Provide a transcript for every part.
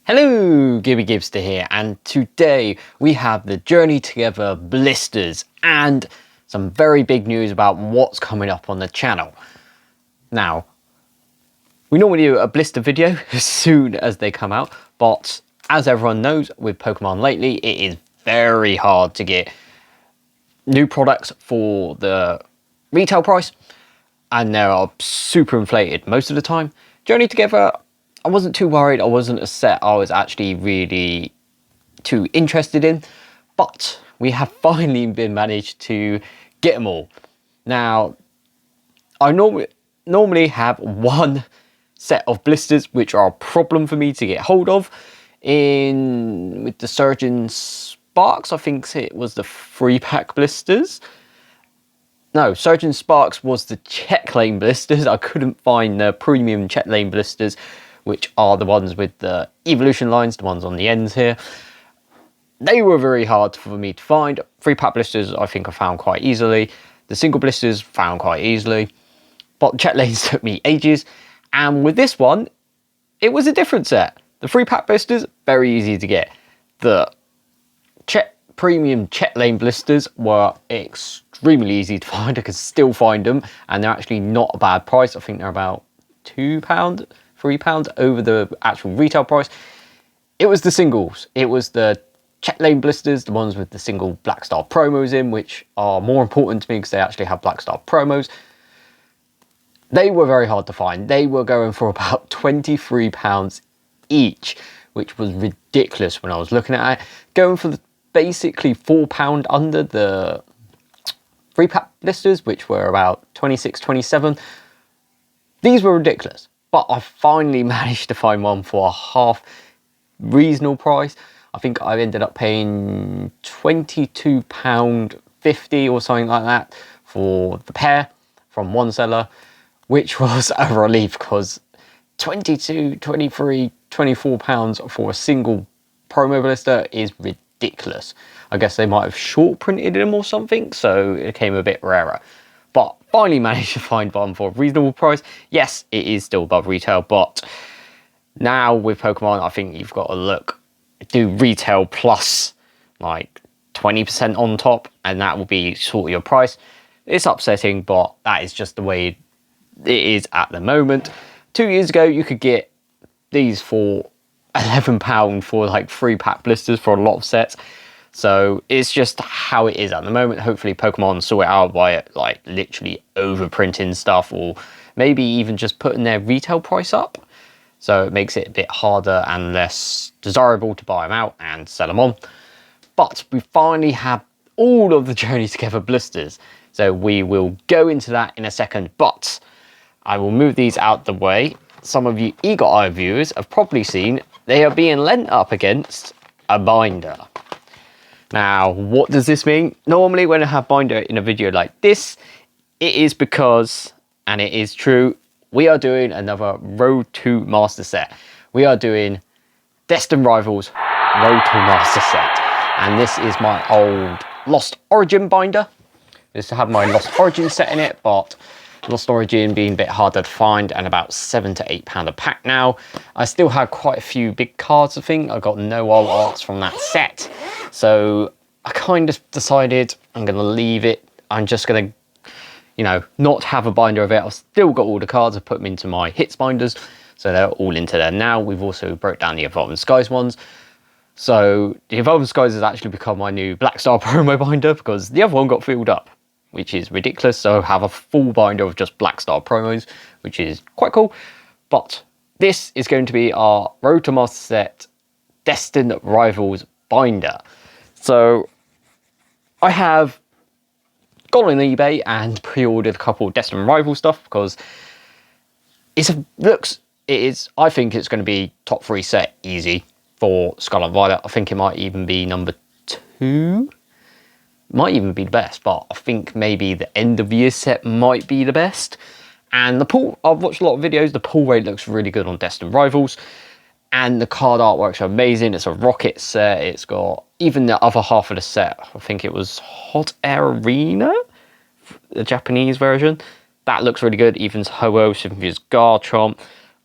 Hello, Gibby Gibster here, and today we have the Journey Together blisters and some very big news about what's coming up on the channel. Now, we normally do a blister video as soon as they come out, but as everyone knows with Pokemon lately, it is very hard to get new products for the retail price, and they are super inflated most of the time. Journey Together, I wasn't too worried. I wasn't a set I was actually really too interested in, but we have finally been managed to get them all. Now, I normally have one set of blisters which are a problem for me to get hold of. With the Surgeon Sparks, I think it was the 3-pack blisters. No, Surgeon Sparks was the check lane blisters. I couldn't find the premium check lane blisters, which are the ones with the evolution lines, the ones on the ends here. They were very hard for me to find. 3-pack blisters I think I found quite easily. The single blisters found quite easily. But check lanes took me ages. And with this one, it was a different set. The 3-pack blisters, very easy to get. The premium check lane blisters were extremely easy to find. I could still find them. And they're actually not a bad price. I think they're about £2. £3 over the actual retail price. It was the singles. It was the check lane blisters, the ones with the single Black Star promos in, which are more important to me because they actually have Black Star promos. They were very hard to find. They were going for about £23 each, which was ridiculous when I was looking at it. Going for basically £4 under the 3-pack blisters, which were about 26, 27. These were ridiculous. But I finally managed to find one for a half reasonable price. I think I ended up paying £22.50 or something like that for the pair from one seller, which was a relief because £22, £23, £24 for a single promo blister is ridiculous. I guess they might have short printed them or something, so it became a bit rarer. But finally managed to find one for a reasonable price. Yes, it is still above retail, but now with Pokemon, I think you've got to do retail plus like 20% on top, and that will be sort of your price. It's upsetting, but that is just the way it is at the moment. 2 years ago, you could get these for £11 for like 3-pack blisters for a lot of sets. So it's just how it is at the moment. Hopefully Pokemon sort it out by like literally overprinting stuff, or maybe even just putting their retail price up. So it makes it a bit harder and less desirable to buy them out and sell them on. But we finally have all of the Journey Together blisters. So we will go into that in a second, but I will move these out the way. Some of you eagle-eye viewers have probably seen they are being lent up against a binder. Now, what does this mean? Normally when I have binder in a video like this, it is because, and it is true, we are doing another Road to Master set. We are doing Destined Rivals Road to Master set. And this is my old Lost Origin binder. This had my Lost Origin set in it, but Lost Origin being a bit harder to find and about £7 to £8 a pack now. I still had quite a few big cards, I think. I got no old arts from that set. So I kind of decided I'm going to leave it. I'm just going to, not have a binder of it. I've still got all the cards. I put them into my hits binders. So they're all into there now. We've also broke down the Evolving Skies ones. So the Evolving Skies has actually become my new Black Star promo binder because the other one got filled up, which is ridiculous. So I have a full binder of just Black Star promos, which is quite cool. But this is going to be our Road to Master set Destined Rivals binder. So I have gone on eBay and pre-ordered a couple of Destined Rival stuff because I think it's going to be top 3 set easy for Scarlet and Violet. I think it might even be number 2. Might even be the best, but I think maybe the end of year set might be the best. And the pull, I've watched a lot of videos, the pull rate looks really good on Destined Rivals. And the card artworks are amazing. It's a rocket set. It's got even the other half of the set. I think it was Hot Air Arena, the Japanese version. That looks really good. Even Ho-Oh, Cynthia's Garchomp,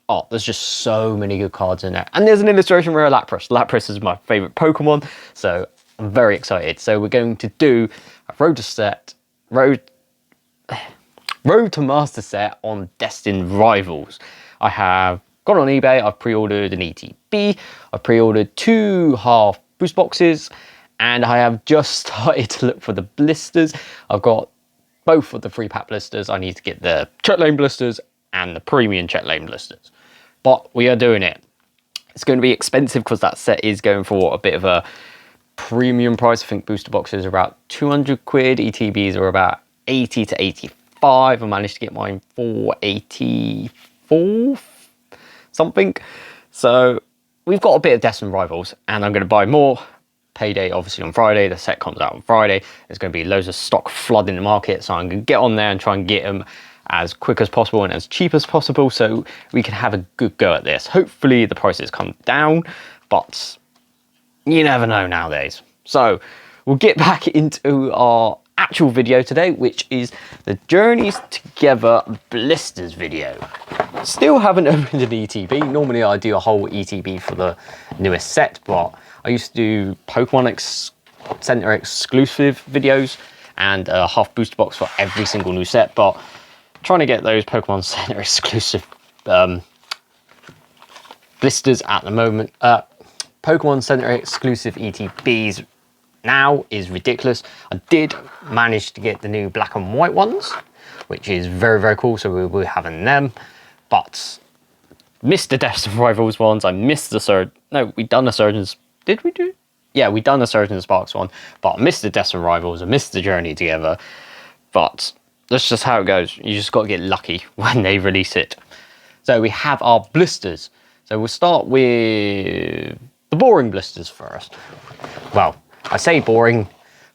oh, there's just so many good cards in there. And there's an illustration rare Lapras. Lapras is my favorite Pokemon, so I'm very excited. So we're going to do a Road to Master set on Destined Rivals. I have gone on eBay, I've pre-ordered an ETB, I've pre-ordered 2 half boost boxes, and I have just started to look for the blisters. I've got both of the 3-pack blisters. I need to get the check lane blisters and the premium check lane blisters. But we are doing it. It's going to be expensive because that set is going for a bit of a premium price. I think booster boxes are about 200 quid, ETBs are about 80 to 85. I managed to get mine for 84 something. So we've got a bit of Destined Rivals, and I'm going to buy more. Payday obviously on Friday, the set comes out on Friday. There's going to be loads of stock flooding the market, so I'm going to get on there and try and get them as quick as possible and as cheap as possible so we can have a good go at this. Hopefully the prices come down, but you never know nowadays. So we'll get back into our actual video today, which is the Journeys Together blisters video. Still haven't opened an ETB. Normally I do a whole ETB for the newest set, but I used to do Pokemon Center exclusive videos and a half booster box for every single new set, but trying to get those Pokemon Center exclusive blisters at the moment. Pokemon Center exclusive ETBs now is ridiculous. I did manage to get the new black and white ones, which is very, very cool, so we'll be having them. But missed the Destined Rivals ones. I missed the we done the Surgeon's, did we do? Yeah, we done the Surgeon Sparks one, but I missed the Destined Rivals, I missed the Journey Together. But that's just how it goes. You just got to get lucky when they release it. So we have our blisters. So we'll start with the boring blisters first. Well, I say boring,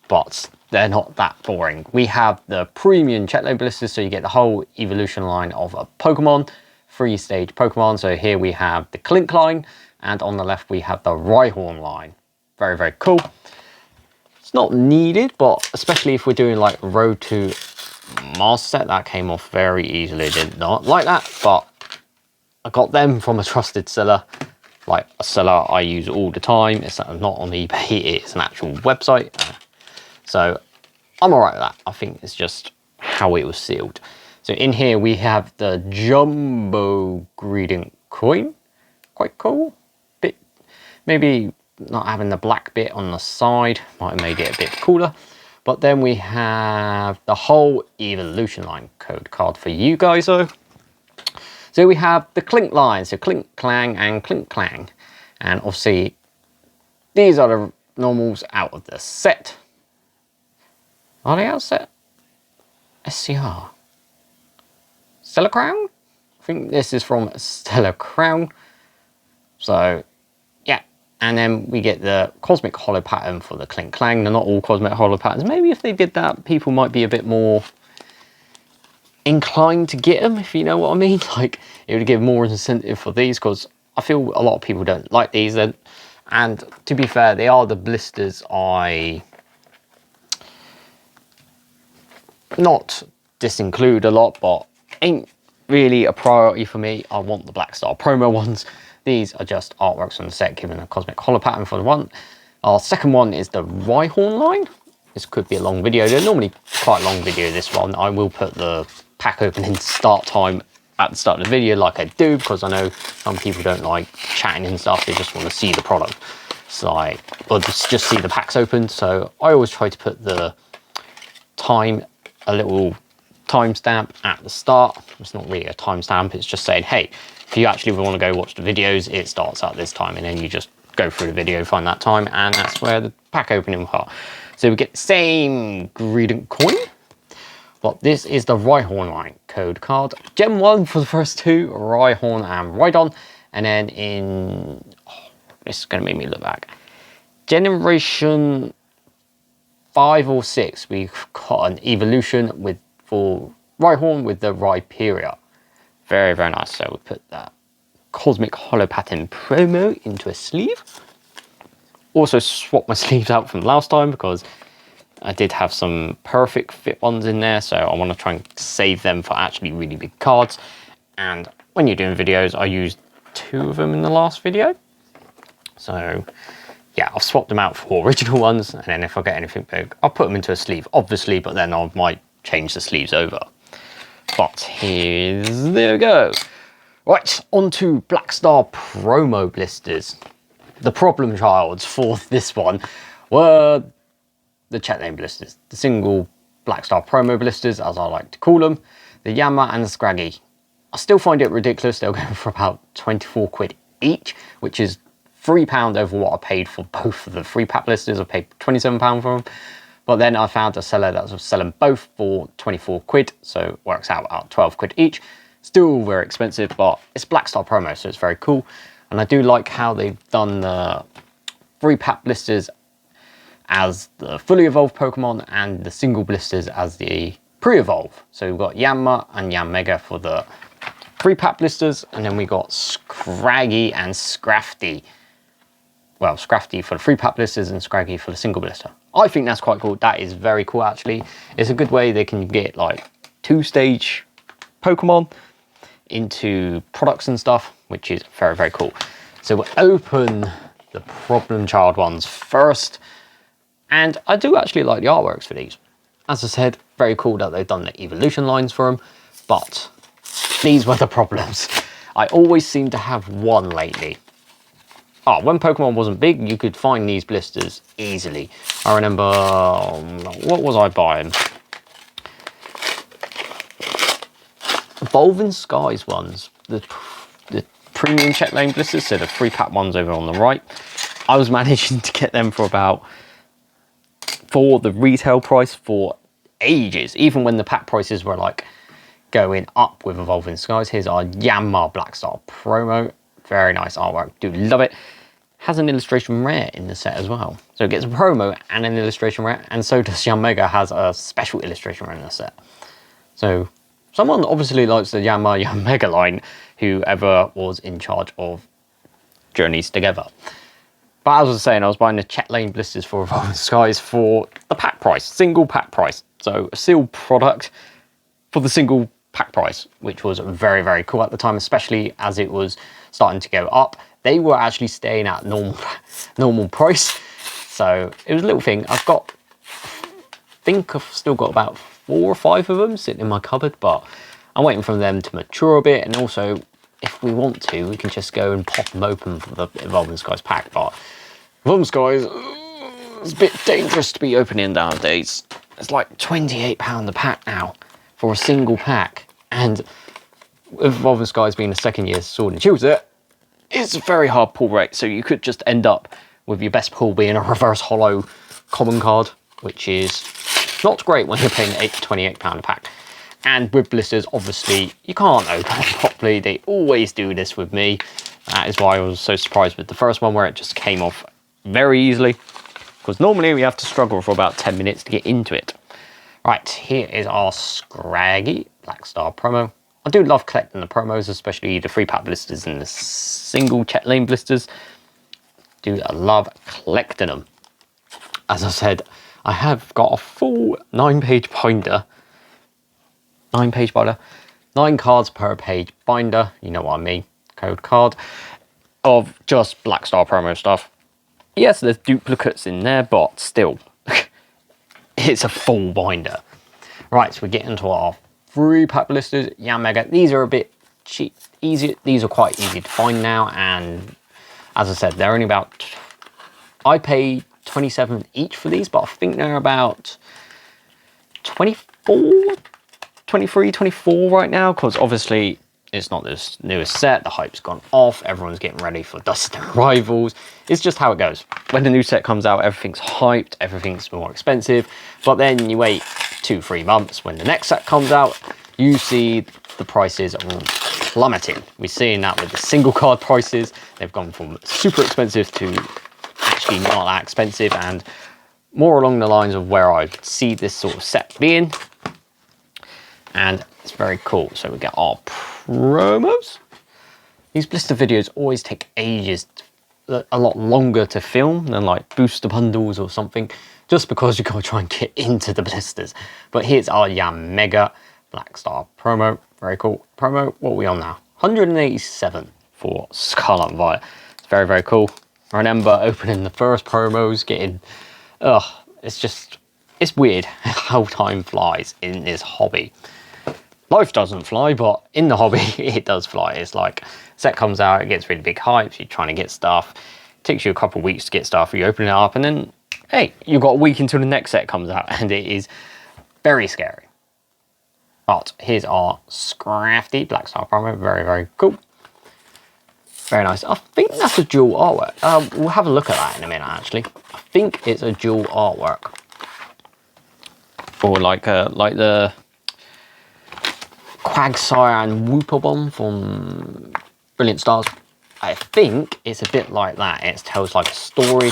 but they're not that boring. We have the premium check lane blisters, so you get the whole evolution line of a Pokemon, 3-stage Pokemon. So here we have the Clink line, and on the left we have the Rhyhorn line. Very, very cool. It's not needed, but especially if we're doing like Road to Master set, that came off very easily. Did not like that, but I got them from a trusted seller, like a seller I use all the time. It's not on eBay, it's an actual website. So I'm all right with that. I think it's just how it was sealed. So in here we have the Jumbo Gradient Coin. Quite cool. Bit, maybe not having the black bit on the side might have made it a bit cooler. But then we have the whole evolution line code card for you guys though. So we have the Clink line, so Clink Clang and Clink Clang. And obviously, these are the normals out of the set. Are they out of set? SCR. Stellar Crown? I think this is from Stellar Crown. So, yeah. And then we get the Cosmic Holo pattern for the Clink Clang. They're not all Cosmic Holo patterns. Maybe if they did that, people might be a bit more inclined to get them, if you know what I mean. Like, it would give more incentive for these, because I feel a lot of people don't like these. And to be fair, they are the blisters I not disinclude a lot, but ain't really a priority for me. I want the Black Star promo ones. These are just artworks on the set, given a Cosmic Holo pattern for the one. Our second one is the Rhyhorn line. This could be a long video. They're normally quite a long video, this one. I will put the pack opening start time at the start of the video like I do, because I know some people don't like chatting and stuff. They just want to see the product. So or just see the packs opened. So I always try to put the time, a little timestamp at the start. It's not really a timestamp. It's just saying, hey, if you actually want to go watch the videos, it starts at this time, and then you just go through the video, find that time, and that's where the pack opening part. So we get the same Gradient Coin, but this is the Rhyhorn line code card. Gen 1 for the first two, Rhyhorn and Rhydon. And then in, this is going to make me look back, Generation 5 or 6, we've got an evolution for Rhyhorn with the Rhyperior. Very, very nice. So we put that Cosmic Holo pattern promo into a sleeve. Also swapped my sleeves out from last time because I did have some perfect fit ones in there, so I want to try and save them for actually really big cards. And when you're doing videos, I used 2 of them in the last video. So yeah, I've swapped them out for original ones, and then if I get anything big, I'll put them into a sleeve, obviously, but then I might change the sleeves over. But there we go. Right, on to Black Star promo blisters. The problem childs for this one were the check lane blisters, the single Black Star promo blisters, as I like to call them, the Yammer and the Scraggy. I still find it ridiculous. They'll go for about 24 quid each, which is £3 over what I paid for both of the 3-pack blisters. I paid £27 for them. But then I found a seller that was selling both for 24 quid, so it works out about 12 quid each. Still very expensive, but it's Black Star promo, so it's very cool. And I do like how they've done the 3-pack blisters as the fully evolved Pokemon and the single blisters as the pre-evolve. So we've got Yanma and Yanmega for the 3-pack blisters, and then we got Scraggy and Scrafty. Well, Scrafty for the 3-pack blisters and Scraggy for the single blister. I think that's quite cool. That is very cool, actually. It's a good way they can get like 2-stage Pokemon into products and stuff, which is very, very cool. So we'll open the problem child ones first. And I do actually like the artworks for these. As I said, very cool that they've done the evolution lines for them, but these were the problems. I always seem to have one lately. Oh, when Pokemon wasn't big, you could find these blisters easily. I remember, what was I buying? Evolving Skies ones, the premium check lane blisters, so the 3-pack ones over on the right. I was managing to get them for the retail price for ages, even when the pack prices were like going up with Evolving Skies. Here's our Yanma Black Star promo. Very nice artwork, do love it. Has an illustration rare in the set as well. So it gets a promo and an illustration rare, and so does Yanmega has a special illustration rare in the set. So someone obviously likes the Yanmega line, whoever was in charge of Journeys Together. But as I was saying, I was buying the check lane blisters for Evolving Skies for the pack price, single pack price. So a sealed product for the single pack price, which was very, very cool at the time, especially as it was starting to go up. They were actually staying at normal price. So it was a little thing. I think I've still got about 4 or 5 of them sitting in my cupboard, but I'm waiting for them to mature a bit. And also, if we want to, we can just go and pop them open for the Evolving Skies pack. But Evolving Skies, it's a bit dangerous to be opening nowadays. It's like £28 a pack now for a single pack. And with Evolving Skies being a second year Sword and Shield set, it's a very hard pull rate. So you could just end up with your best pull being a reverse holo common card, which is not great when you're paying £28 a pack. And with blisters, obviously, you can't open them properly. They always do this with me. That is why I was so surprised with the first one, where it just came off very easily. Because normally we have to struggle for about 10 minutes to get into it. Right, here is our Scraggy Black Star promo. I do love collecting the promos, especially the 3-pack blisters and the single check lane blisters. Do love collecting them. As I said, I have got a full 9-page binder. 9-page binder. 9 cards per page binder. You know what I mean. Code card. Of just Black Star promo stuff. Yes, there's duplicates in there, but still. It's a full binder. Right, so we get into our 3-pack blisters. Yanmega. These are a bit cheap. Easy. These are quite easy to find now. And as I said, they're only about... I paid 27 each for these, but I think they're about 24, 23, 24 right now, because obviously it's not this newest set. The hype's gone off. Everyone's getting ready for Dust and Rivals. It's just how it goes. When the new set comes out, everything's hyped, everything's more expensive. But then you wait 2-3 months when the next set comes out, you see the prices plummeting. We're seeing that with the single card prices. They've gone from super expensive to actually not that expensive, and more along the lines of where I see this sort of set being. And it's very cool. So we get our promos. These blister videos always take ages, a lot longer to film than like booster bundles or something, just because you gotta try and get into the blisters. But here's our Yanmega Black Star promo. Very cool promo. What are we on now? 187 for Scarlet and Violet. It's very, very cool. I remember opening the first promos, getting, it's weird how time flies in this hobby. Life doesn't fly, but in the hobby, it does fly. It's like, set comes out, it gets really big hypes, you're trying to get stuff. It takes you a couple of weeks to get stuff, you open it up, and then, hey, you've got a week until the next set comes out, and it is very scary. But here's our Scrafty Black Star promo, very, very cool. Very nice. I think that's a dual artwork. We'll have a look at that in a minute, actually. I think it's a dual artwork. Or like the Quagsire and Wooper one from Brilliant Stars. I think it's a bit like that. It tells like a story.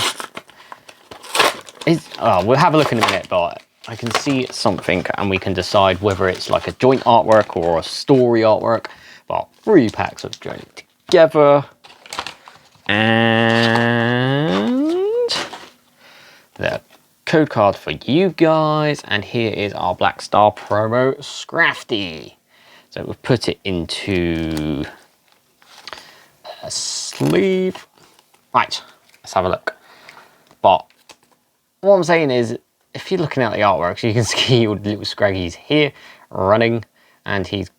We'll have a look in a minute, but I can see something and we can decide whether it's like a joint artwork or a story artwork. But 3 packs of joining together. And the code card for you guys. And here is our Black Star promo Scrafty. So we'll put it into a sleeve. Right, let's have a look. But what I'm saying is, if you're looking at the artworks, you can see your little Scraggy's here running, and he's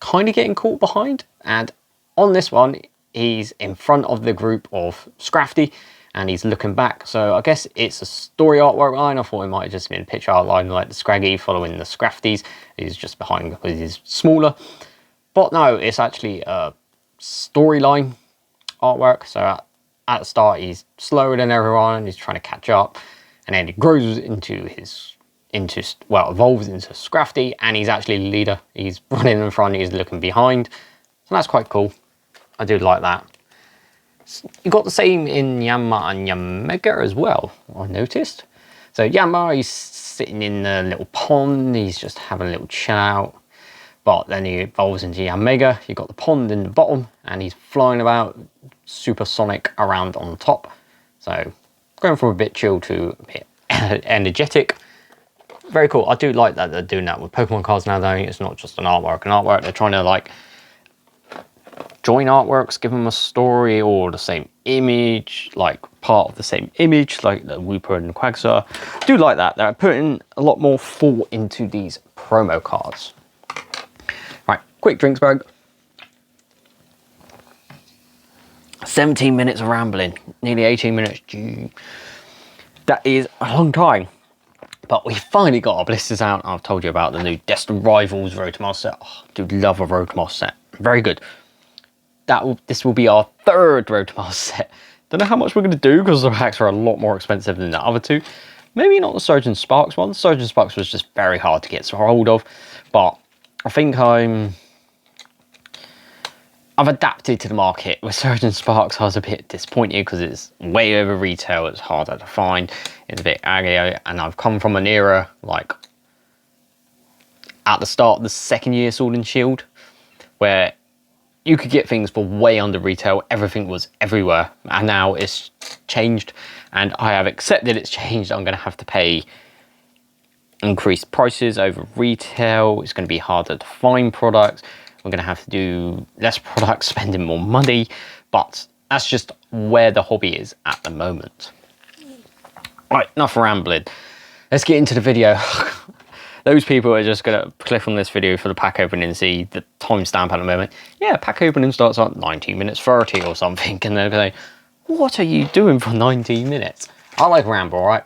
kind of getting caught behind. And on this one, he's in front of the group of Scrafty, and he's looking back. So I guess it's a story artwork line. I thought it might have just been a picture outline like the Scraggy following the Scrafties. He's just behind because he's smaller. But no, it's actually a storyline artwork. So at the start, he's slower than everyone, and he's trying to catch up. And then it grows evolves into Scrafty, and he's actually the leader. He's running in front, he's looking behind. So that's quite cool. I do like that. You got the same in Yanma and Yanmega as well, I noticed. So Yanma, he's sitting in the little pond, he's just having a little chill out. But then he evolves into Yanmega, you've got the pond in the bottom, and he's flying about supersonic around on top. So going from a bit chill to a bit energetic. Very cool. I do like that they're doing that with Pokemon cards now, though. It's not just an artwork. They're trying to like join artworks, give them a story or the same image, like part of the same image, like the Wooper and Quagsire. I do like that. They're putting a lot more thought into these promo cards. Right, quick drinks break. 17 minutes of rambling, nearly 18 minutes. Gee. That is a long time. But we finally got our blisters out. I've told you about the new Destined Rivals Rotomar set. Oh, I do love a Rotomar set. Very good. This will be our 3rd Rotomar set. Don't know how much we're going to do because the packs are a lot more expensive than the other 2. Maybe not the Surge and Sparks one. Surge and Sparks was just very hard to get hold of. But I think I've adapted to the market. With Surge and Sparks, I was a bit disappointed because it's way over retail. It's harder to find. It's a bit aggro. And I've come from an era like at the start of the 2nd year Sword and Shield, where you could get things for way under retail. Everything was everywhere. And now it's changed. And I have accepted it's changed. I'm going to have to pay increased prices over retail. It's going to be harder to find products. We're going to have to do less products, spending more money. But that's just where the hobby is at the moment. Right, enough rambling. Let's get into the video. Those people are just going to click on this video for the pack opening and see the timestamp at the moment. Yeah, pack opening starts at 19 minutes 30 or something. And they're going, what are you doing for 19 minutes? I like ramble, right?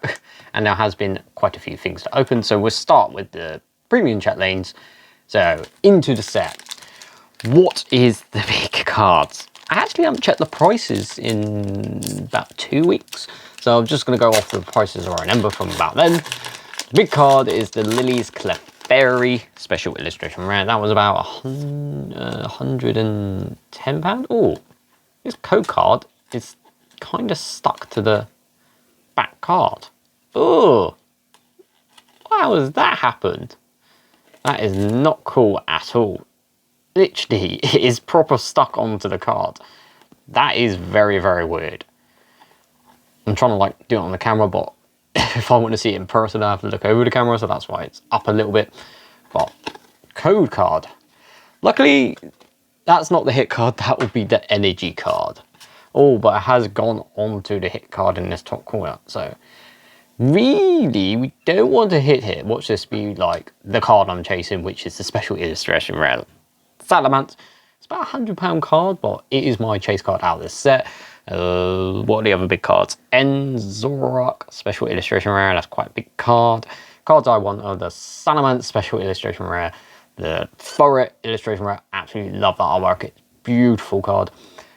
And there has been quite a few things to open. So we'll start with the premium chat lanes. So into the set. What is the big cards? I actually haven't checked the prices in about 2 weeks. So I'm just going to go off the prices I remember from about then. The big card is the Lily's Clefairy Special Illustration Rare. That was about £110. Oh, this code card is kind of stuck to the back card. Oh, how has that happened? That is not cool at all. Literally, it is proper stuck onto the card. That is very, very weird. I'm trying to like do it on the camera, but if I want to see it in person, I have to look over the camera, so that's why it's up a little bit. But code card. Luckily, that's not the hit card, that would be the energy card. Oh, but it has gone on to the hit card in this top corner. So really, we don't want to hit here. Watch this be like the card I'm chasing, which is the special illustration rare Salamence. It's about £100 card, but it is my chase card out of this set. What are the other big cards? Enzorok, special illustration rare. That's quite a big card. Cards I want are the Salamence, special illustration rare. The Thoret illustration rare. Absolutely love that artwork. It's a beautiful card.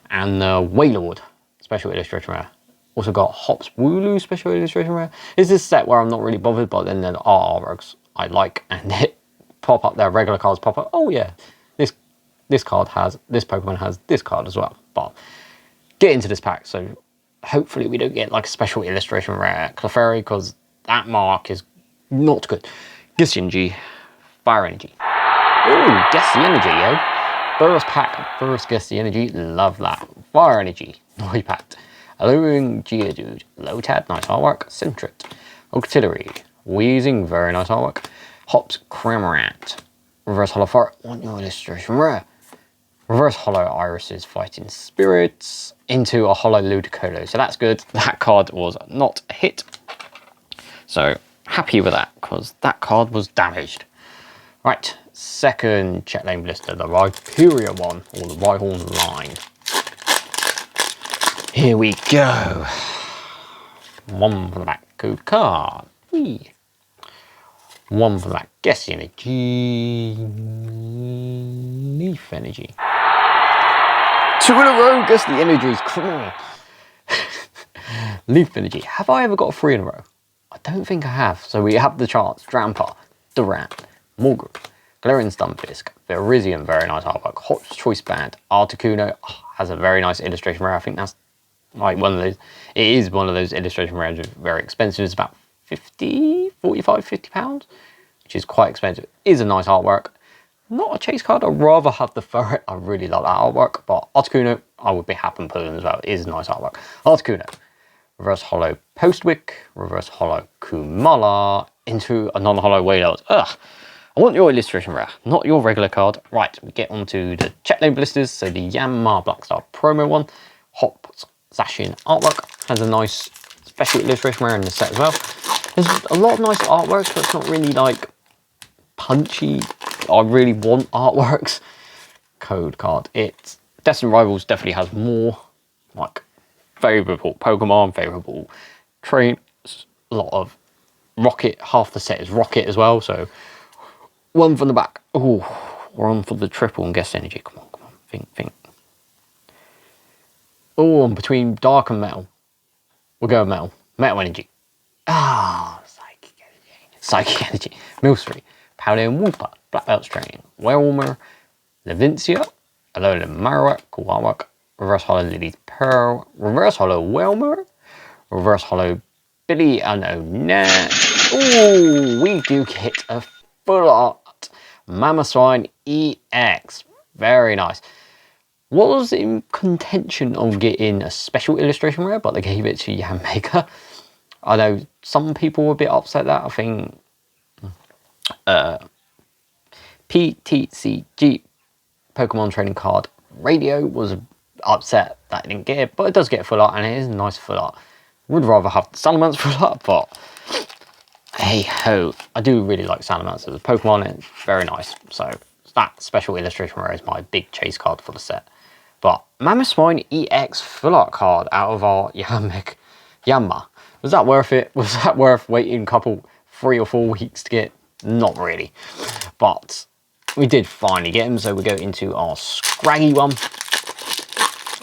And the Wailord, special illustration rare. Also got Hops Wooloo, special illustration rare. It's this set where I'm not really bothered, but then there are artworks I like, and they pop up there. Regular cards pop up. Oh yeah, this card has, this Pokemon has this card as well. But get into this pack, so hopefully we don't get like a special illustration rare Clefairy, because that mark is not good. Guess the energy, fire energy. Ooh, guess the energy, yo. Burst pack, first guess the energy, love that. Fire energy, Noipact. Alluring Geodude, Lotad, nice artwork. Centret, Octillery, Wheezing, very nice artwork. Hops Cramorant, Reverse Hollow Fire, want your illustration rare. Reverse Hollow Iris's Fighting Spirits into a Hollow Ludicolo. So that's good. That card was not a hit. So happy with that, because that card was damaged. Right, second check lane blister, the Rhyperior one, or the Rhyhorn line. Here we go. One for the back, code card. Whee. One for the back, guess the energy. Leaf energy. 2 in a row, guess the energies, come on. Leaf energy, have I ever got 3 in a row? I don't think I have. So we have the chance, Drampa, Durant, Morgrul, Galarian Stunfisk, Virizion, very nice artwork, Hot's Choice Band, Articuno, has a very nice illustration rare. I think that's like one of those, it is one of those illustration rares, very expensive. It's about 45, 50 pounds, which is quite expensive. It is a nice artwork. Not a chase card, I'd rather have the Ferret. I really like that artwork, but Articuno, I would be happy pulling as well. It is a nice artwork. Articuno, Reverse Hollow Postwick, Reverse Hollow Kumala, into a non-hollow Wailord. Ugh, I want your illustration rare, not your regular card. Right, we get onto the check lane blisters. So the Yanma Blackstar promo one, Hops Zacian artwork, has a nice special illustration rare in the set as well. There's a lot of nice artworks, but it's not really like punchy. I really want artworks. Code card. It's Destined Rivals definitely has more like favourable Pokemon, favourable trains, a lot of Rocket. Half the set is Rocket as well. So one from the back. Oh, we're on for the triple and guess energy. Come on, think. Oh, I'm between dark and metal. We'll go with metal. Metal energy. Ah, psychic energy. Milcery, Paldean Wooper, Black Belt Strain, Whelmer, Levincia, Alola Marowak, cool artwork, Reverse Hollow Lily's Pearl, Reverse Hollow Whelmer, Reverse Hollow Billy and Onett. Ooh, we do get a full art Mamoswine EX. Very nice. Was in contention of getting a special illustration rare, but they gave it to Yanmaker. I know some people were a bit upset that. I think PTCG Pokemon Trading Card Radio was upset that it didn't get it, but it does get full art, and it is a nice full art. Would rather have the Salamence full art, but hey ho, I do really like Salamence as a Pokemon, and it's very nice. So that special illustration rare is my big chase card for the set. But Mamoswine EX full art card out of our Yanma. Was that worth it? Was that worth waiting a couple, 3 or 4 weeks to get? Not really. But we did finally get him, so we go into our Scraggy one.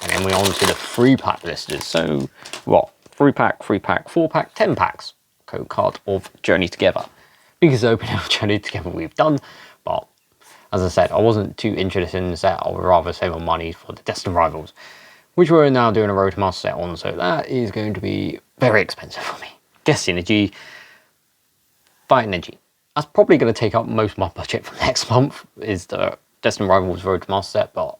And then we're on to the 3-pack blisters. So, what? 3-pack, 3-pack, 4-pack, 10 packs. Code card of Journey Together. Biggest opening of Journey Together we've done. But, as I said, I wasn't too interested in the set. I would rather save my money for the Destined Rivals, which we're now doing a Road to Master set on. So that is going to be very expensive for me. Guess Energy, Fight Energy. That's probably going to take up most of my budget for next month, is the Destined Rivals Road to Master set, but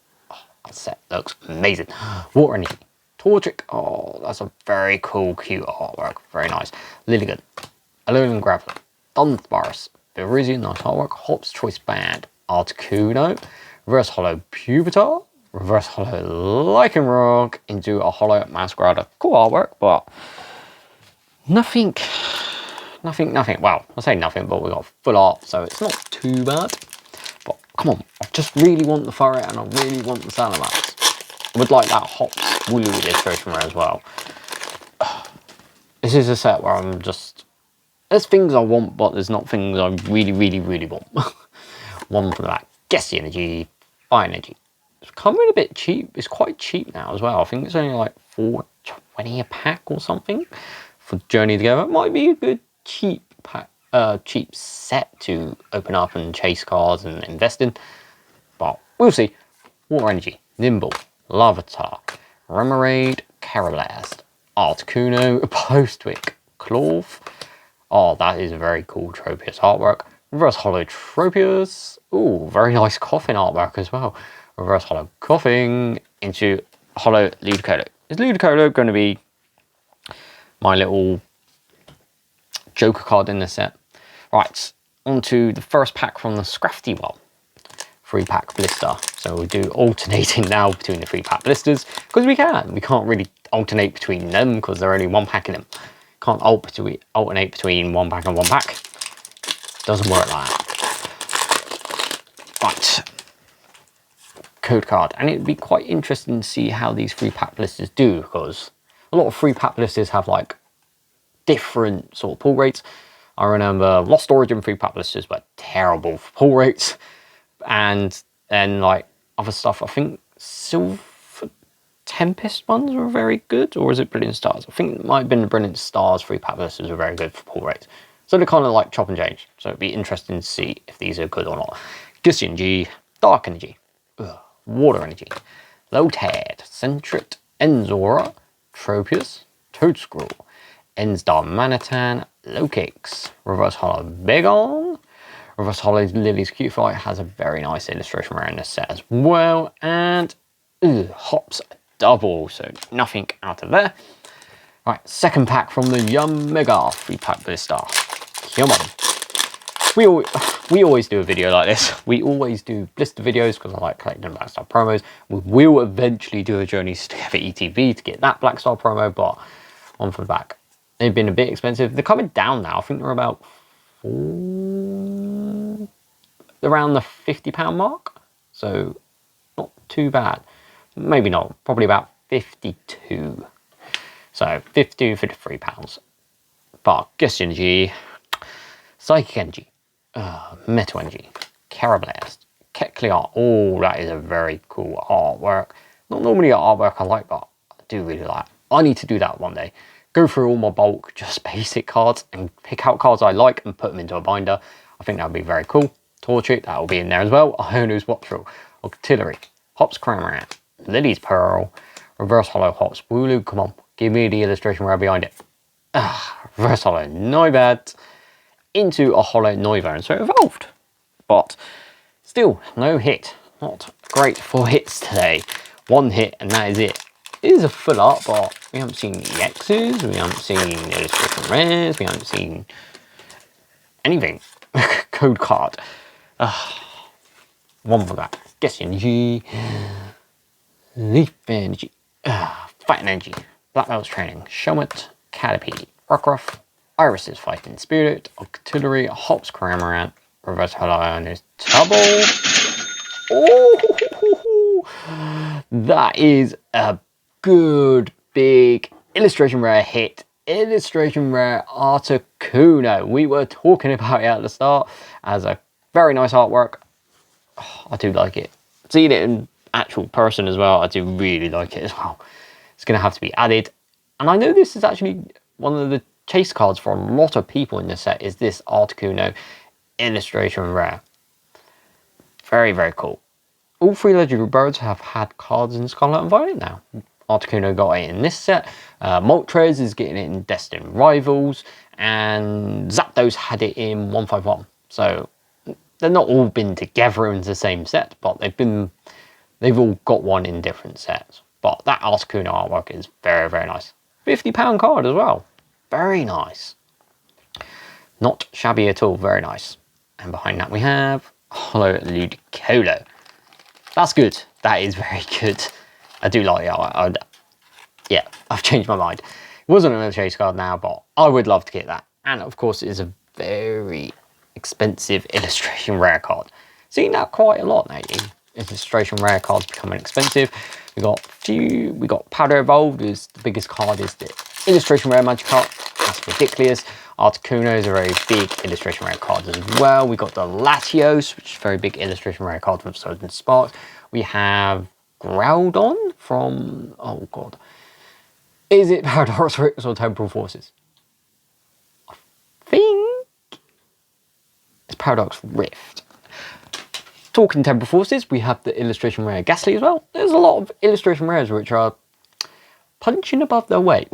that set looks amazing. Water Energy, Torchic, oh, that's a very cool, cute artwork, very nice. Lilligant, Alolan Graveler, Dunsparce, Virizion, nice artwork, Hops Choice Band, Articuno, reverse hollow Pupitar, reverse hollow Lycanroc into a hollow Masquerada. Cool artwork, but nothing. Well, I say nothing, but we got full art, so it's not too bad. But come on, I just really want the Furret and I really want the Salamax. I would like that Hops Wooloo illustration rare as well. This is a set where I'm just... There's things I want, but there's not things I really want. One for that. Guess the Energy, Fire Energy. It's coming a bit cheap. It's quite cheap now as well. I think it's only like $4.20 a pack or something for Journey Together. It might be a good cheap pack, cheap set to open up and chase cards and invest in. But we'll see. Water Energy, Nimble, Larvitar, Remoraid, Carablast, Articuno, Postwick, Clorf. Oh, that is a very cool Tropius artwork. Reverse Hollow Tropius. Ooh, very nice Coffin artwork as well. Reverse Hollow Coughing into Hollow Ludicolo. Is Ludicolo going to be my little Joker card in the set? Right, on to the first pack from the Scrafty Well. 3-pack blister. So we'll do alternating now between the 3-pack blisters because we can. We can't really alternate between them because they're only 1 pack in them. Can't alternate between 1 pack and 1 pack. Doesn't work like that. Right. Code card. And it'd be quite interesting to see how these 3-pack blisters do because a lot of 3-pack blisters have like different sort of pull rates. I remember Lost Origin 3-pack blisters were terrible for pull rates. And then like other stuff, I think Silver Tempest ones were very good, or is it Brilliant Stars? I think it might have been the Brilliant Stars 3-pack blisters were very good for pull rates. So they're kind of like chop and change. So it'd be interesting to see if these are good or not. Gusty Energy, Dark Energy, Water Energy, Lotad, Centrit, Enzora, Tropius, Toadscruel, Enstar Manitan, Lokix, Reverse Hollow Begon, Reverse Hollow Lily's Cutiefly has a very nice illustration around this set as well, and Hops Double, so nothing out of there. Right, second pack from the Mega 3-pack blister. Come on. We always do a video like this. We always do blister videos because I like collecting Black Star promos. We will eventually do a Journey Together ETB to get that Black Star promo, but on for the back. They've been a bit expensive. They're coming down now. I think they're about around the £50 mark, so not too bad. Maybe not, probably about 52. So 52, £53. But Gust Energy, Psychic Energy, Metal Energy, Carablast, Keclear. Oh, that is a very cool artwork. Not normally an artwork I like, but I do really like. I need to do that one day. Go through all my bulk, just basic cards, and pick out cards I like and put them into a binder. I think that would be very cool. Torchic, that will be in there as well. Iono's Wattrel, Octillery, Hops Cramorant, Lily's Pearl, Reverse Hollow Hops Wooloo. Come on, give me the illustration right behind it. Reverse Hollow Noibat into a Hollow Noivern, so it evolved. But still, no hit. Not great for hits today. 1 hit and that is it. It is a full art, but we haven't seen EXs, we haven't seen illustration rares, we haven't seen anything. Code card. One for that. Guess Energy, Leaf Energy, Fighting Energy, Black Belt's Training, Shelmet, Caterpie, Rockruff, Iris's Fighting Spirit, Octillery, Hops Cramorant, Reverse Hollow Iono's Double. Oh, that is a good big illustration rare hit. Illustration rare Articuno. We were talking about it at the start as a very nice artwork. Oh, I do like it. Seeing it in actual person as well, I do really like it as well. It's going to have to be added. And I know this is actually one of the chase cards for a lot of people in this set is this Articuno illustration rare. Very, very cool. All 3 legendary birds have had cards in Scarlet and Violet now. Articuno got it in this set, Moltres is getting it in Destined Rivals, and Zapdos had it in 151. So they've not all been together in the same set, but they've all got one in different sets. But that Articuno artwork is very, very nice. £50 card as well. Very nice. Not shabby at all, very nice. And behind that we have Hollow Ludicolo. That's good. That is very good. I do like it. Yeah, I've changed my mind. It wasn't on a chase card now, but I would love to get that. And of course, it is a very expensive illustration rare card. Seeing that quite a lot lately. Illustration rare cards becoming expensive. We got Powder Evolved, is the biggest card is the illustration rare magic card. That's ridiculous. Articuno is a very big illustration rare card as well. We got the Latios, which is a very big illustration rare card from Swords and Sparks. We have Groudon from, oh god, is it Paradox Rift or Temporal Forces? I think it's Paradox Rift. Talking Temporal Forces, we have the illustration rare Ghastly as well. There's a lot of illustration rares which are punching above their weight.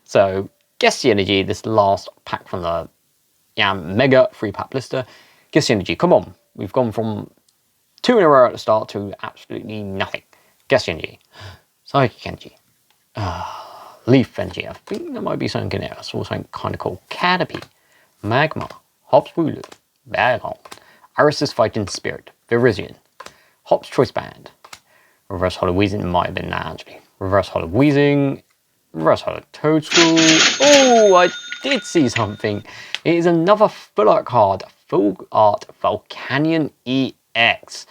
So, Ghastly Energy, this last pack from the Mega 3-pack blister. Ghastly Energy, come on. We've gone from 2 in a row at the start to absolutely nothing. Ghastly Energy, Psychic Energy, Leaf Energy. I think there might be something in there. I saw something kind of cool. Caterpie, Magma, Hops Wooloo, Bagon, Iris's Fighting Spirit, Virizion, Hops Choice Band, Reverse Hollow Weezing might have been that actually. Reverse Hollow Weezing, Reverse Hollow Toadstool. Oh, I did see something. It is another Full Art card, Full Art Volcanion EX.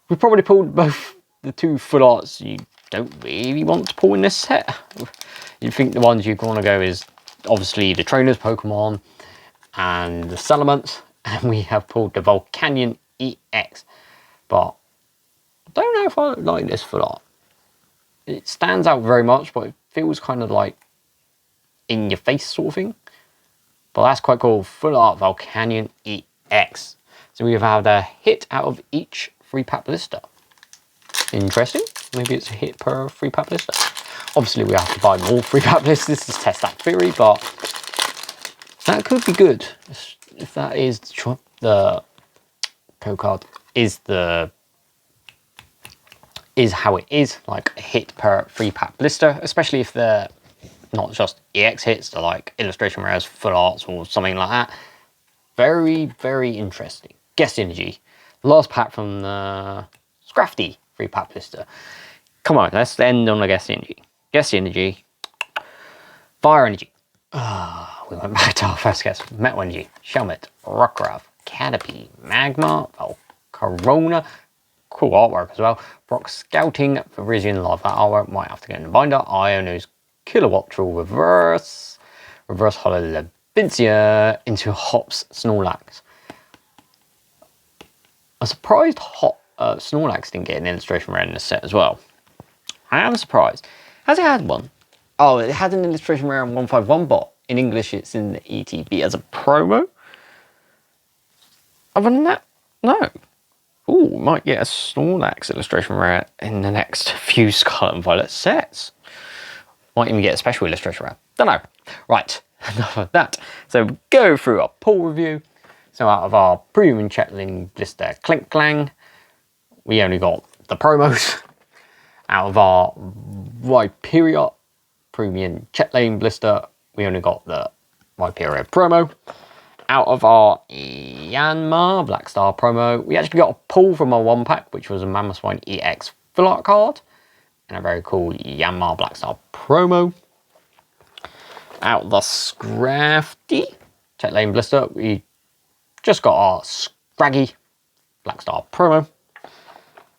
We probably pulled both the two Full Arts you don't really want to pull in this set. You think the ones you're going to go is obviously the Trainers Pokemon and the Salamence, and we have pulled the Volcanion EX. But I don't know if I like this Full Art. It stands out very much, but it feels kind of like in your face sort of thing. But that's quite cool. Full Art Volcanion EX. So we have had a hit out of each 3-pack blister. Interesting. Maybe it's a hit per 3-pack blister. Obviously, we have to buy more 3-pack blisters to test that theory, but that could be good. If that is the code card is how it is, like a hit per 3-pack blister, especially if they're not just EX hits, they're like illustration rares, Full Arts or something like that. Very, very interesting. Guest Energy, last pack from the Scrafty 3-pack blister. Come on, let's end on a Guest Energy. Guest Energy, Fire Energy. We went back to our first guess. Metal Energy, Shelmet, Rockruff, Caterpie, Magma, Corona. Cool artwork as well. Brock Scouting, Virizion, love that artwork. Might have to get in the binder. Iono's Kilowattrel Reverse. Reverse Hollow Levincia into Hops Snorlax. I'm surprised Snorlax didn't get an illustration rare in this set as well. I am surprised. Has it had one? Oh, it had an illustration rare in 151, but in English it's in the ETB as a promo. Other than that, no. Ooh, we might get a Snorlax illustration rare in the next few Scarlet and Violet sets. Might even get a special illustration rare. Don't know. Right, enough of that. So go through our pull review. So out of our premium Chetling blister Clink Clang, we only got the promos. Out of our Rhyperior premium Chetling blister, we only got the Rhyperior promo. Out of our Yanmar Black Star promo, we actually got a pull from our 1-pack, which was a Mammothswine EX Full Art card. And a very cool Yanmar Black Star promo. Out of the Scrafty Chetling blister, we just got our Scraggy Black Star promo.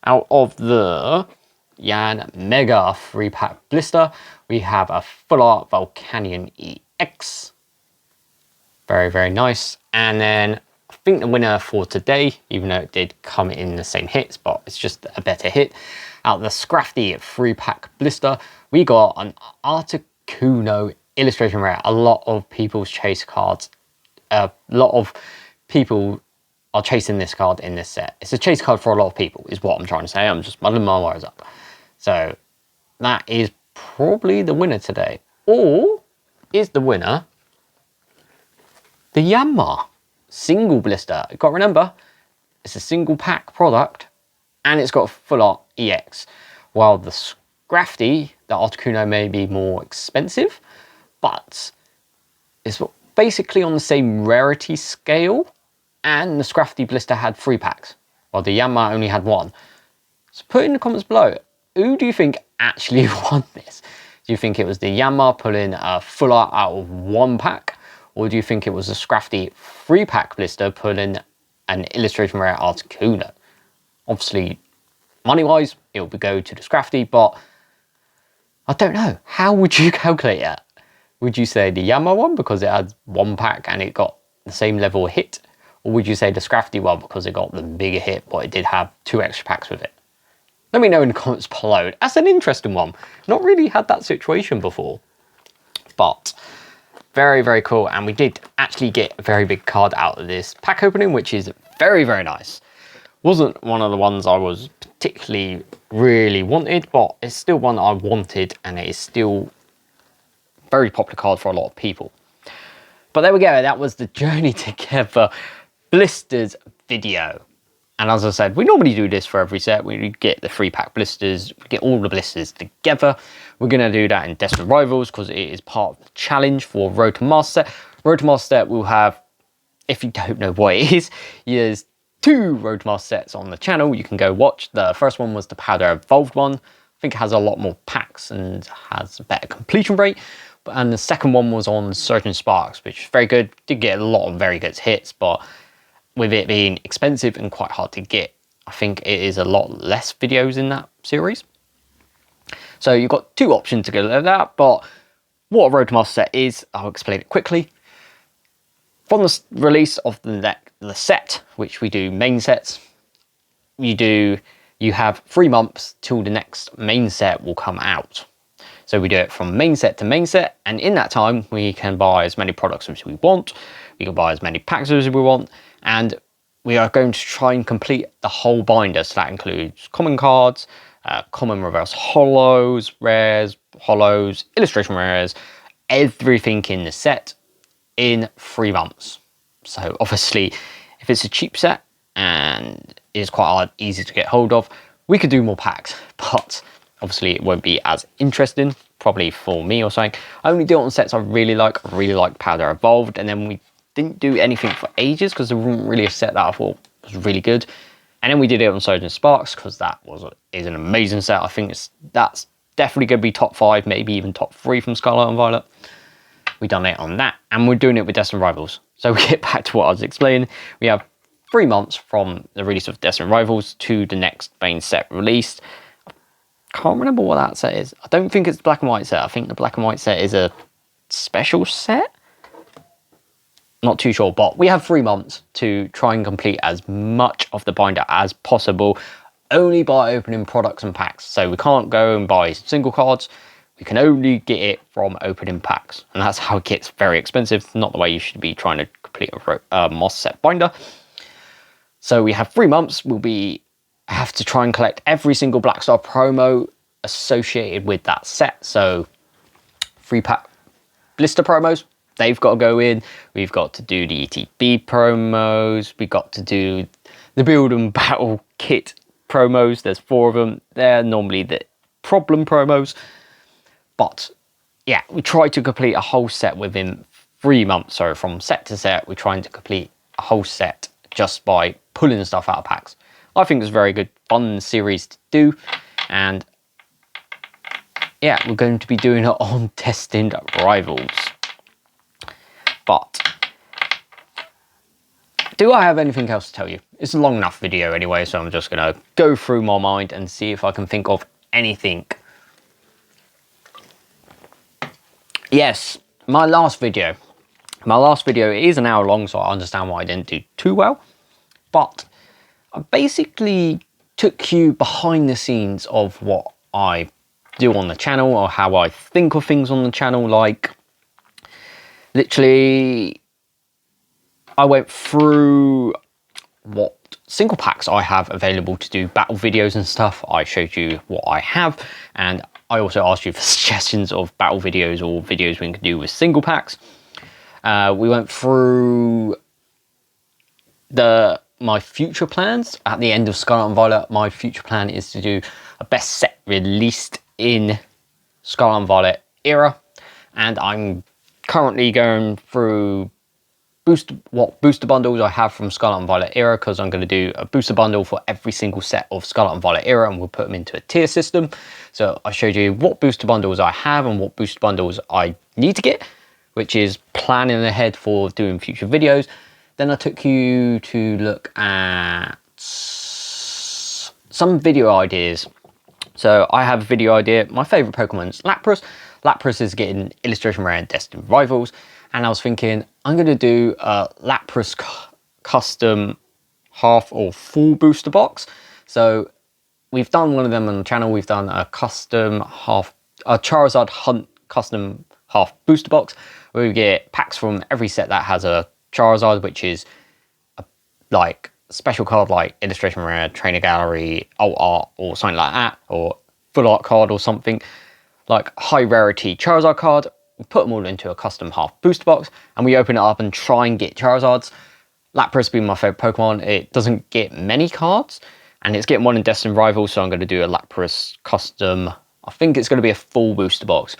Out of the Yan Mega 3-pack blister, we have a Full Art Volcanion EX. Very, very nice. And then I think the winner for today, even though it did come in the same hits, but it's just a better hit. Out of the Scrafty 3-pack blister, we got an Articuno illustration rare. A lot of people's chase cards, a lot of people are chasing this card in this set. It's a chase card for a lot of people, is what I'm trying to say. I'm just muddling my words up. So that is probably the winner today. Or is the winner the Yanmar single blister? You've got to remember, it's a single pack product and it's got a Full Art EX. While the Scrafty, the Articuno may be more expensive, but it's basically on the same rarity scale, and the Scrafty blister had 3 packs, while the Yanmar only had 1. So put in the comments below, who do you think actually won this? Do you think it was the Yanmar pulling a full art out of 1 pack? Or do you think it was the Scrafty 3-pack blister pulling an illustration rare Articuno? Obviously, money-wise, it will go to the Scrafty, but I don't know. How would you calculate that? Would you say the Yanmar one because it had 1 pack and it got the same level of hit? Or would you say the Scrafty one because it got the bigger hit, but it did have 2 extra packs with it? Let me know in the comments below. That's an interesting one. Not really had that situation before. But very, very cool. And we did actually get a very big card out of this pack opening, which is very, very nice. Wasn't one of the ones I was particularly really wanted, but it's still one I wanted, and it is still a very popular card for a lot of people. But there we go. That was the Journey Together blisters video. And as I said, we normally do this for every set. We get the 3-pack blisters, we get all the blisters together. We're going to do that in Destined Rivals because it is part of the challenge for Road to Master set. Road to Master set will have, if you don't know what it is, there's 2 Road to Master sets on the channel. You can go watch. The first one was the Powder Evolved one. I think it has a lot more packs and has a better completion rate. And the second one was on Surgeon Sparks, which is very good. Did get a lot of very good hits, but with it being expensive and quite hard to get, I think it is a lot less videos in that series. So you've got 2 options to go with that, but what a Road to Master set is, I'll explain it quickly. From the release of the set, which we do main sets, you have 3 months till the next main set will come out. So we do it from main set to main set, and in that time we can buy as many products as we want, we can buy as many packs as we want, and we are going to try and complete the whole binder. So that includes common cards, common reverse holos, rares, holos, illustration rares, everything in the set in 3 months. So obviously, if it's a cheap set and it's quite easy to get hold of, we could do more packs, but obviously it won't be as interesting, probably for me or something. I only do it on sets I really like Powder Evolved, and then we didn't do anything for ages because there wasn't really a set that I thought was really good. And then we did it on Surgeon Sparks because that is an amazing set. I think that's definitely going to be top 5, maybe even top 3 from Scarlet and Violet. We done it on that, and we're doing it with Destined Rivals. So we get back to what I was explaining. We have 3 months from the release of Destined Rivals to the next main set released. Can't remember what that set is. I don't think it's the black and white set. I think the black and white set is a special set. Not too sure, but we have 3 months to try and complete as much of the binder as possible, only by opening products and packs. So we can't go and buy single cards. We can only get it from opening packs, and that's how it gets very expensive. Not the way you should be trying to complete a Moss set binder. So we have 3 months. Have to try and collect every single Black Star promo associated with that set. So 3-pack blister promos, they've got to go in. We've got to do the ETB promos. We've got to do the build and battle kit promos. There's 4 of them. They're normally the problem promos. But yeah, we try to complete a whole set within 3 months. So from set to set, we're trying to complete a whole set just by pulling stuff out of packs. I think it's a very good, fun series to do. And yeah, we're going to be doing it on Destined Rivals. But do I have anything else to tell you? It's a long enough video anyway, so I'm just going to go through my mind and see if I can think of anything. Yes, my last video is an hour long, so I understand why I didn't do too well. But I basically took you behind the scenes of what I do on the channel, or how I think of things on the channel. Like, literally, I went through what single packs I have available to do battle videos and stuff. I showed you what I have, and I also asked you for suggestions of battle videos or videos we can do with single packs. We went through my future plans. At the end of Scarlet and Violet, my future plan is to do a best set released in Scarlet and Violet era, and I'm currently going through what booster bundles I have from Scarlet and Violet Era, because I'm going to do a booster bundle for every single set of Scarlet and Violet Era, and we'll put them into a tier system. So I showed you what booster bundles I have and what booster bundles I need to get, which is planning ahead for doing future videos. Then I took you to look at some video ideas. So I have a video idea. My favorite Pokemon is Lapras. Lapras is getting illustration rare and destined rivals. And I was thinking, I'm going to do a Lapras custom half or full booster box. So we've done one of them on the channel. We've done a custom a Charizard Hunt custom half booster box, where we get packs from every set that has a Charizard, which is a, like special card like illustration rare, trainer gallery, alt art, or something like that, or full art card or something like high rarity Charizard card. We put them all into a custom half booster box, and we open it up and try and get Charizards. Lapras being my favorite Pokemon, it doesn't get many cards, and it's getting one in Destined Rivals, so I'm going to do a Lapras custom. I think it's going to be a full booster box,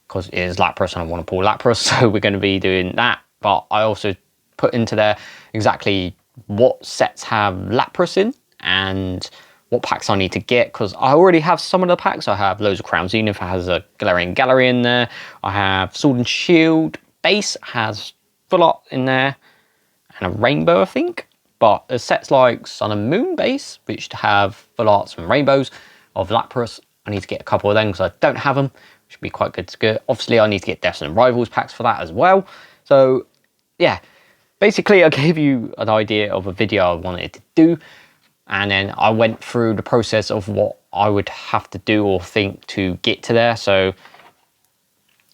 because it is Lapras and I want to pull Lapras, so we're going to be doing that. But I also put into there exactly what sets have Lapras in, and what packs I need to get, because I already have some of the packs. I have loads of Crown Zenith, has a Galarian Gallery in there. I have Sword and Shield base, has Full Art in there, and a Rainbow, I think. But there's sets like Sun and Moon base, which have Full Arts and Rainbows of Lapras. I need to get a couple of them because I don't have them, which would be quite good to get. Obviously, I need to get Destined Rivals packs for that as well. So, yeah. Basically, I gave you an idea of a video I wanted to do, and then I went through the process of what I would have to do or think to get to there. So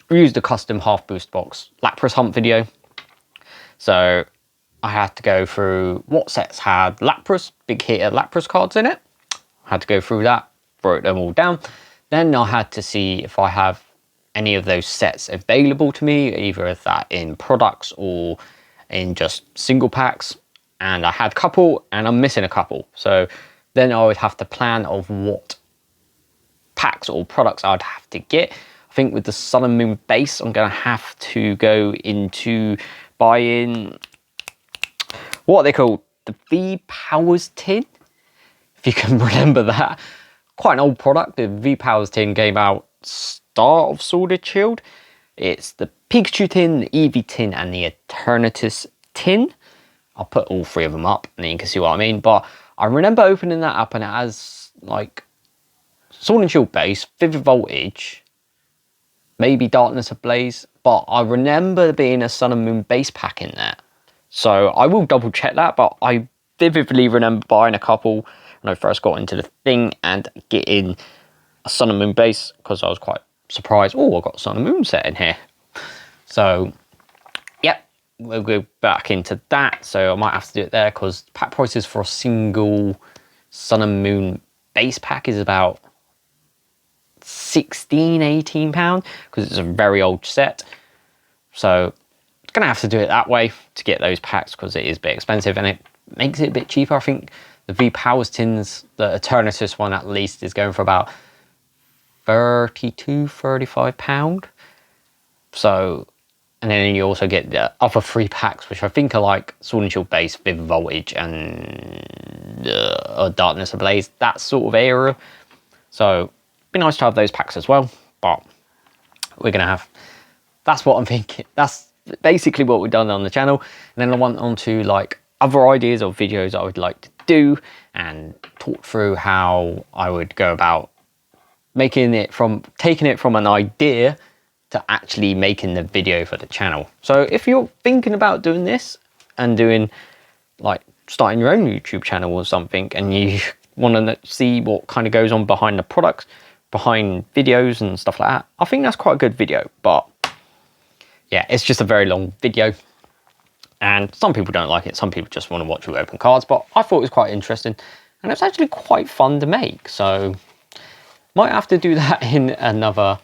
we used the custom half boost box Lapras hunt video. So I had to go through what sets had Lapras, big hitter Lapras cards in it. I had to go through that, wrote them all down. Then I had to see if I have any of those sets available to me, either that in products or in just single packs. And I had a couple, and I'm missing a couple. So then I would have to plan of what packs or products I'd have to get. I think with the Sun and Moon base, I'm going to have to go into buying, what are they called? The V-Powers tin, if you can remember that. Quite an old product. The V-Powers tin came out start of Sword and Shield. It's the Pikachu tin, the Eevee tin, and the Eternatus tin. I'll put all three of them up, and then you can see what I mean. But I remember opening that up, and it has like Sword and Shield base, Vivid Voltage, maybe Darkness Ablaze. But I remember there being a Sun and Moon base pack in there. So I will double check that, but I vividly remember buying a couple when I first got into the thing and getting a Sun and Moon base, because I was quite surprised. Oh, I got a Sun and Moon set in here. So, yep, we'll go back into that. So I might have to do it there, because pack prices for a single Sun and Moon base pack is about £16–18, because it's a very old set. So gonna have to do it that way to get those packs, because it is a bit expensive, and it makes it a bit cheaper. I think the V-Powers tins, the Eternatus one at least, is going for about £32–35. So, and then you also get the other 3 packs, which I think are like Sword and Shield base, Vivid Voltage, and Darkness Ablaze, that sort of era. So it'd be nice to have those packs as well, but we're gonna have, that's what I'm thinking. That's basically what we've done on the channel. And then I went on to like other ideas of videos I would like to do, and talk through how I would go about taking it from an idea to actually making the video for the channel. So if you're thinking about doing this and doing like starting your own YouTube channel or something, and you want to see what kind of goes on behind the products, behind videos and stuff like that, I think that's quite a good video. But yeah, it's just a very long video, and some people don't like it. Some people just want to watch you open cards, but I thought it was quite interesting, and it's actually quite fun to make. So might have to do that in another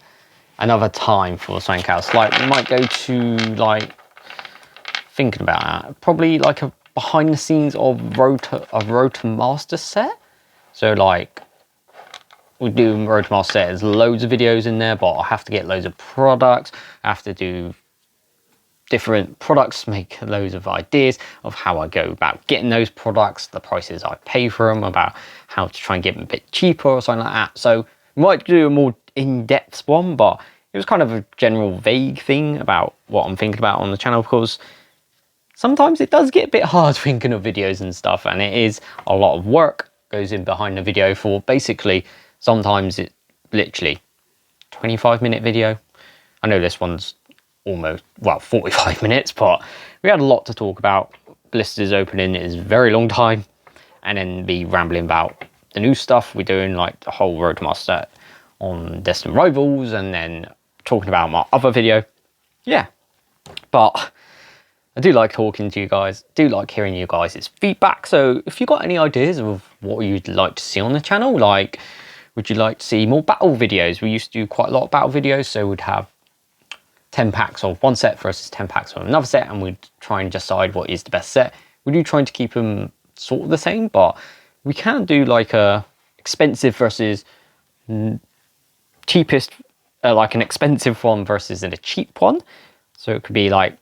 time for something else. Like we might go to, like, thinking about that, probably like a behind the scenes of Road to Master set. So like we do Road to Master set, there's loads of videos in there, but I have to get loads of products. I have to do different products, make loads of ideas of how I go about getting those products, the prices I pay for them, about how to try and get them a bit cheaper or something like that. So I might do a more in-depth one, but it was kind of a general vague thing about what I'm thinking about on the channel, because sometimes it does get a bit hard thinking of videos and stuff, and it is a lot of work goes in behind the video for basically, sometimes it literally 25-minute video. I know this one's almost, well, 45 minutes, but we had a lot to talk about. Blisters opening is a very long time, and then be rambling about the new stuff we're doing, like the whole Roadmaster on Distant Rivals, and then talking about my other video. Yeah, but I do like talking to you guys, do like hearing you guys' feedback. So if you've got any ideas of what you'd like to see on the channel, like would you like to see more battle videos? We used to do quite a lot of battle videos, so we'd have 10 packs of one set versus 10 packs of another set, and we'd try and decide what is the best set. We do trying to keep them sort of the same, but we can do like a expensive versus cheapest, like an expensive one versus a cheap one. So it could be like,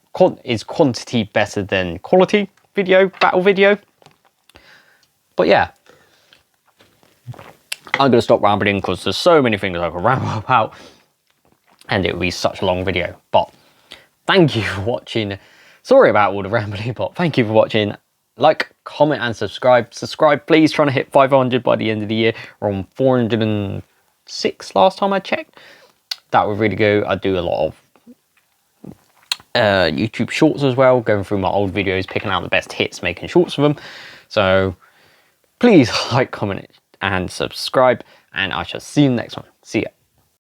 is quantity better than quality video, battle video? But yeah, I'm gonna stop rambling because there's so many things I could ramble about, and it would be such a long video. But thank you for watching. Sorry about all the rambling, but thank you for watching. Like, comment and subscribe. Subscribe, please. Trying to hit 500 by the end of the year. We're on 406 last time I checked. That would really go. I do a lot of YouTube shorts as well, going through my old videos, picking out the best hits, making shorts of them. So please like, comment and subscribe, and I shall see you in the next one. See ya.